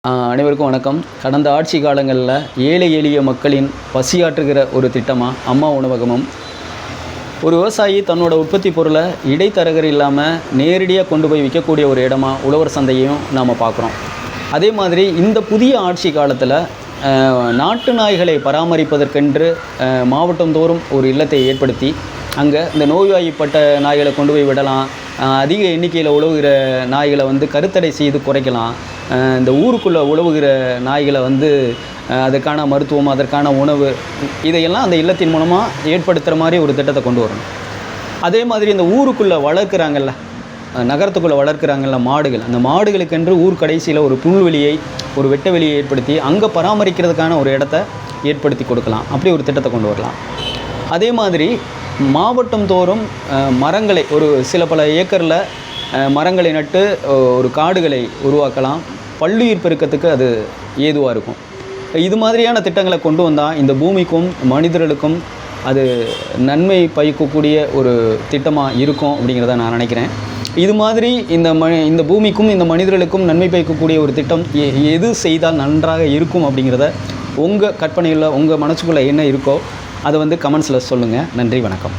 அனைவருக்கும் வணக்கம். கடந்த ஆட்சி காலங்களில் ஏழை எளிய மக்களின் பசியாற்றுகிற ஒரு திட்டமாக அம்மா உணவகமும், ஒரு விவசாயி தன்னோட உற்பத்தி பொருளை இடைத்தரகர் இல்லாமல் நேரடியாக கொண்டு போய் விற்கக்கூடிய ஒரு இடமா உழவர் சந்தையும் நாம் பார்க்குறோம். அதே மாதிரி இந்த புதிய ஆட்சி காலத்தில் நாட்டு நாய்களை பராமரிப்பதற்கென்று மாவட்டம் தோறும் ஒரு இல்லத்தை ஏற்படுத்தி அங்கே இந்த நோய்வாய்ப்பட்ட நாய்களை கொண்டு போய் விடலாம், அதிக எண்ணிக்கையில் உழவுகிற நாய்களை கருத்தடை செய்து குறைக்கலாம், இந்த ஊருக்குள்ளே உழவுகிற நாய்களை அதற்கான மருத்துவம், அதற்கான உணவு, இதையெல்லாம் அந்த இல்லத்தின் மூலமாக ஏற்படுத்துகிற மாதிரி ஒரு திட்டத்தை கொண்டு வரணும். அதே மாதிரி இந்த ஊருக்குள்ளே வளர்க்குறாங்கல்ல, நகரத்துக்குள்ளே வளர்க்குறாங்கல்ல மாடுகள், அந்த மாடுகளுக்கென்று ஊர் கடைசியில் ஒரு புல்வெளியை, ஒரு வெட்ட வெளியை ஏற்படுத்தி அங்கே பராமரிக்கிறதுக்கான ஒரு இடத்த ஏற்படுத்தி கொடுக்கலாம். அப்படி ஒரு திட்டத்தை கொண்டு வரலாம். அதே மாதிரி மாவட்டம் தோறும் மரங்களை ஒரு பல ஏக்கரில் மரங்களை நட்டு ஒரு காடுகளை உருவாக்கலாம். பல்லுயிர் பெருக்கத்துக்கு அது ஏதுவாக இருக்கும். இது மாதிரியான திட்டங்களை கொண்டு வந்தால் இந்த பூமிக்கும் மனிதர்களுக்கும் அது நன்மை பயக்கக்கூடிய ஒரு திட்டமாக இருக்கும் அப்படிங்கிறத நான் நினைக்கிறேன். இது மாதிரி இந்த பூமிக்கும் இந்த மனிதர்களுக்கும் நன்மை பயக்கக்கூடிய ஒரு திட்டம் எது செய்தால் நன்றாக இருக்கும் அப்படிங்கிறத உங்கள் கற்பனையில், உங்கள் மனசுக்குள்ளே என்ன இருக்கோ அதை கமெண்ட்ஸில் சொல்லுங்கள். நன்றி, வணக்கம்.